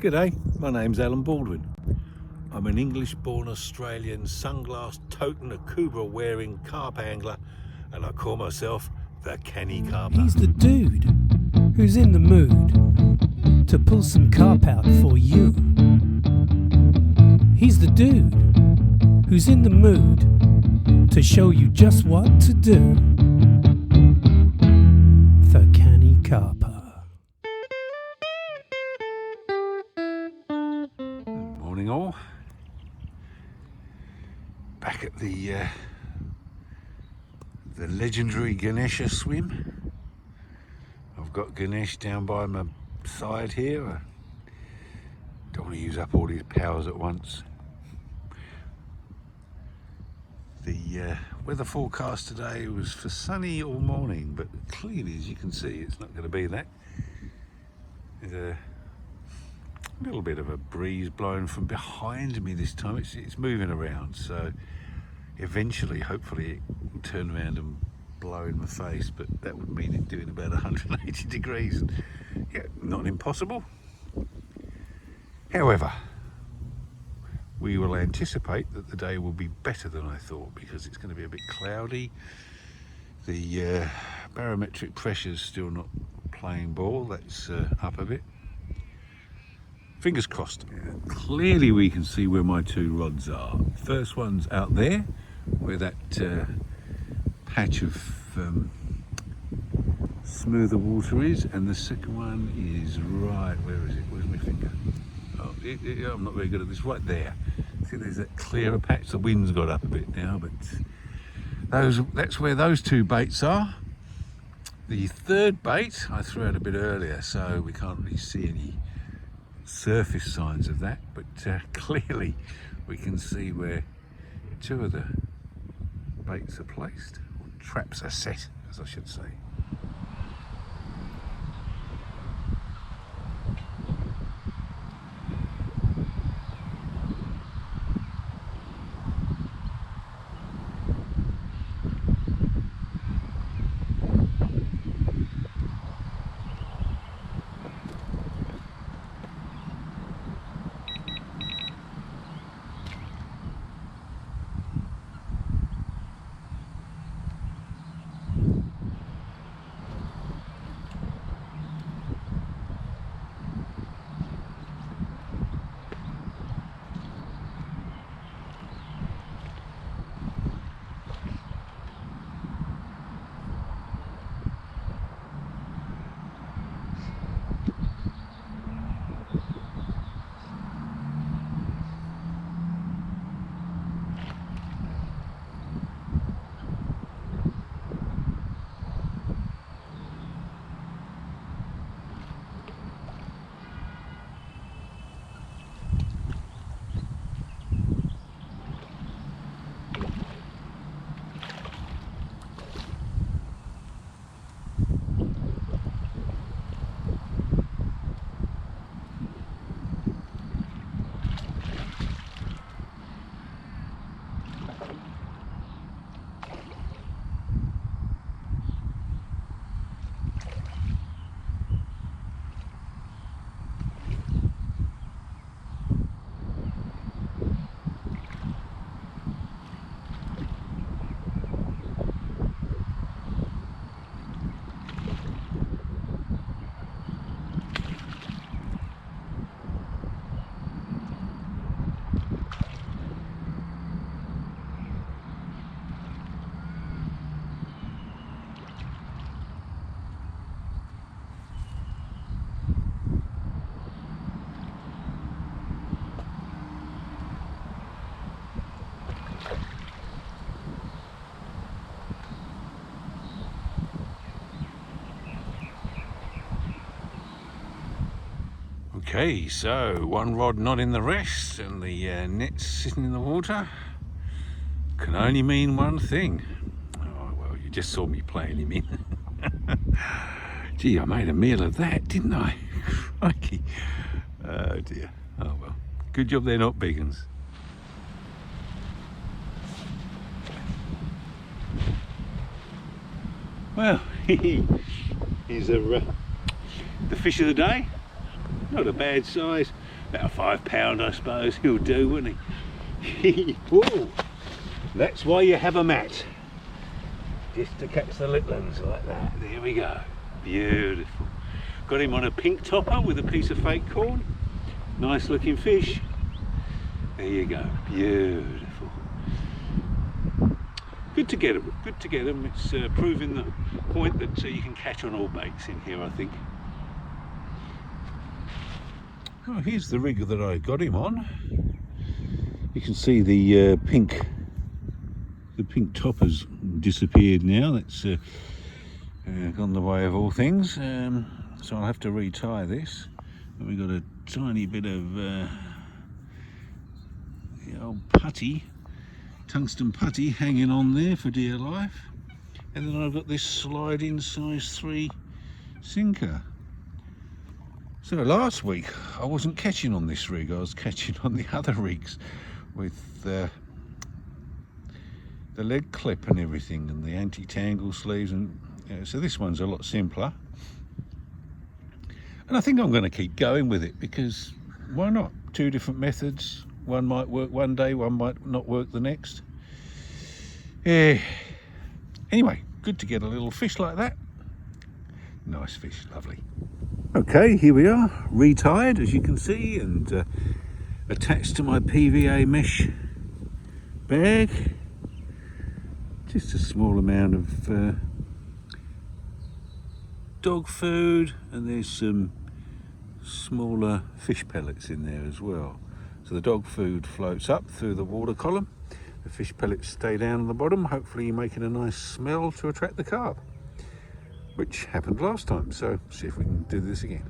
G'day, my name's Alan Baldwin. I'm an English-born Australian sunglass-toting, Akubra-wearing carp angler, and I call myself the Canny Carper. He's the dude who's in the mood to pull some carp out for you. He's the dude who's in the mood to show you just what to do. The Canny Carper. Morning all. Back at the legendary Ganesh swim. I've got Ganesh down by my side here. I don't want to use up all his powers at once. The weather forecast today was for sunny all morning, but clearly, as you can see, it's not going to be that. There's a little bit of a breeze blowing from behind me this time. It's moving around, so eventually, hopefully, it will turn around and blow in my face, but that would mean it doing about 180 degrees. Yeah, not impossible. However, we will anticipate that the day will be better than I thought, because it's going to be a bit cloudy. The barometric pressure's still not playing ball. That's up a bit. Fingers crossed. Clearly we can see where my two rods are. First one's out there, where that patch of smoother water is, and the second one is right, where is it? Where's my finger? Oh, I'm not very good at this. Right there. See, there's that clearer patch. The wind's got up a bit now, but that's where those two baits are. The third bait I threw out a bit earlier, so we can't really see any surface signs of that, but clearly we can see where two of the baits are placed, or traps are set, as I should say. Okay, so one rod not in the rest and the net sitting in the water can only mean one thing. Oh, well, you just saw me playing him in. Gee, I made a meal of that, didn't I? Crikey. Oh dear. Oh well. Good job they're not big uns. Well, here's the fish of the day. not a bad size, about a £5 I suppose. He'll do, wouldn't he? Whoa. That's why you have a mat, just to catch the little ones like that. There we go, beautiful. Got him on a pink topper with a piece of fake corn. Nice looking fish. There you go, beautiful. Good to get them, good to get them. It's proving the point that you can catch on all baits in here, I think. Oh, here's the rig that I got him on. You can see the pink topper's disappeared now. That's gone the way of all things. So I'll have to retie this. And we've got a tiny bit of the old putty, tungsten putty hanging on there for dear life. And then I've got this slide-in size 3 sinker. So last week I wasn't catching on this rig, I was catching on the other rigs with the leg clip and everything, and the anti-tangle sleeves, and so this one's a lot simpler. And I think I'm going to keep going with it, because why not? 2 different methods. One might work one day, one might not work the next. Yeah. Anyway, good to get a little fish like that. Nice fish, lovely. Okay, here we are, retied as you can see, and attached to my PVA mesh bag. Just a small amount of dog food, and there's some smaller fish pellets in there as well. So the dog food floats up through the water column, the fish pellets stay down on the bottom, hopefully making a nice smell to attract the carp, which happened last time. So see if we can do this again.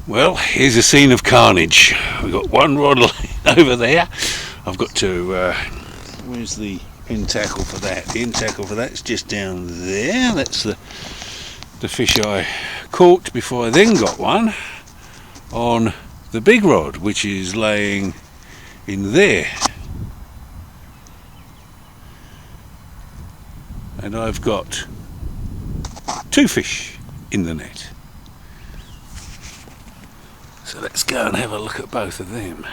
Well, here's a scene of carnage. We've got one rod over there. I've got to, where's the end tackle for that? The end tackle for that's just down there. That's the fish I caught before I then got one on the big rod, which is laying in there. And I've got 2 fish in the net. So let's go and have a look at both of them.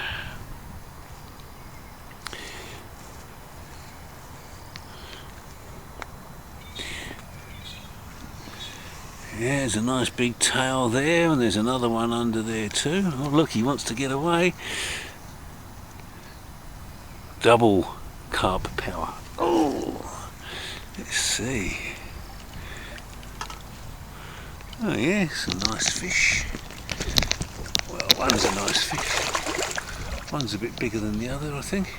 Yeah, there's a nice big tail there, and there's another one under there too. Oh look, he wants to get away. Double carp power. Oh, let's see. Oh yeah, some nice fish. Well, one's a nice fish. One's a bit bigger than the other, I think.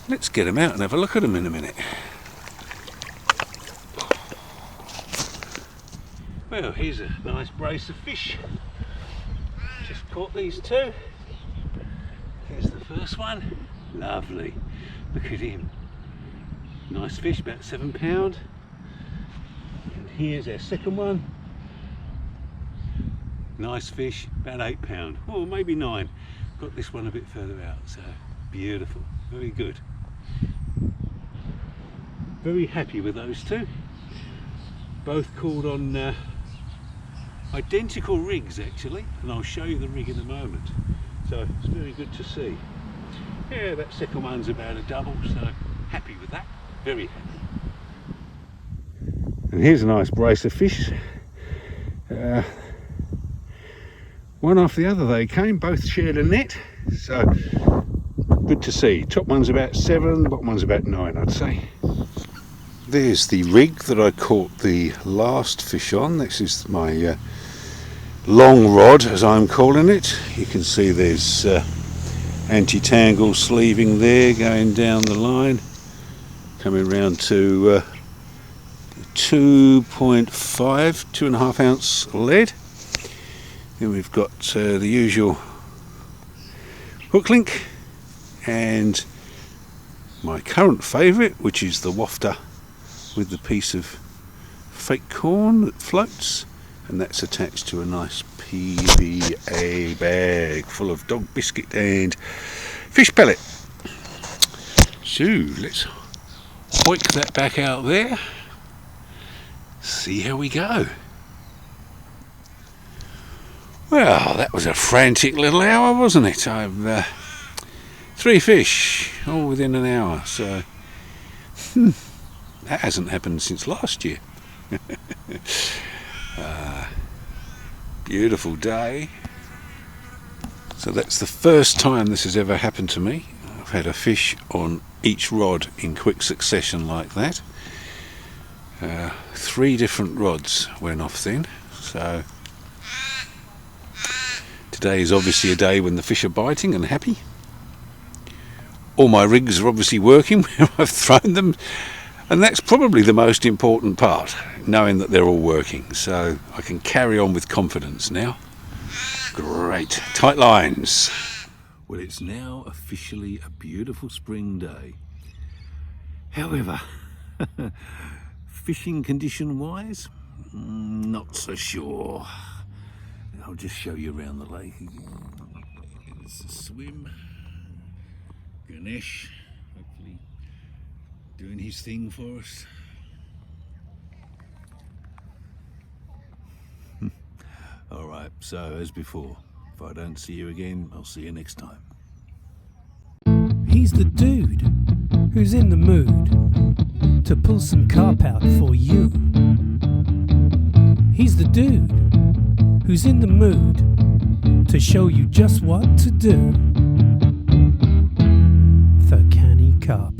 Let's get them out and have a look at them in a minute. Well, here's a nice brace of fish. Just caught these 2. Here's the first one. Lovely. Look at him. Nice fish, about £7. And here's our second one. Nice fish, about £8, or maybe 9. Got this one a bit further out, so beautiful, very good. Very happy with those two. Both caught on identical rigs actually, and I'll show you the rig in a moment. So it's very good to see. Yeah, that second one's about a double, so happy with that, very happy. And here's a nice brace of fish. One after the other they came, both shared a net, so good to see. Top one's about 7, bottom one's about 9, I'd say. There's the rig that I caught the last fish on. This is my long rod, as I'm calling it. You can see there's anti-tangle sleeving there going down the line, coming round to 2.5 ounce lead. Then we've got the usual hook link, and my current favourite, which is the wafter with the piece of fake corn that floats, and that's attached to a nice PVA bag full of dog biscuit and fish pellet. So let's hoik that back out there, see how we go. Well, that was a frantic little hour, wasn't it? I've 3 fish all within an hour, so that hasn't happened since last year. Beautiful day. So that's the first time this has ever happened to me. I've had a fish on each rod in quick succession like that. 3 different rods went off then, so today is obviously a day when the fish are biting and happy. All my rigs are obviously working where I've thrown them, and that's probably the most important part, knowing that they're all working, so I can carry on with confidence now. Great, tight lines. Well, it's now officially a beautiful spring day. However, fishing condition wise, not so sure. I'll just show you around the lake again. It's a swim. Ganesh, hopefully doing his thing for us. Alright, so as before, if I don't see you again, I'll see you next time. He's the dude who's in the mood to pull some carp out for you. He's the dude who's in the mood to show you just what to do. The Canny Carper.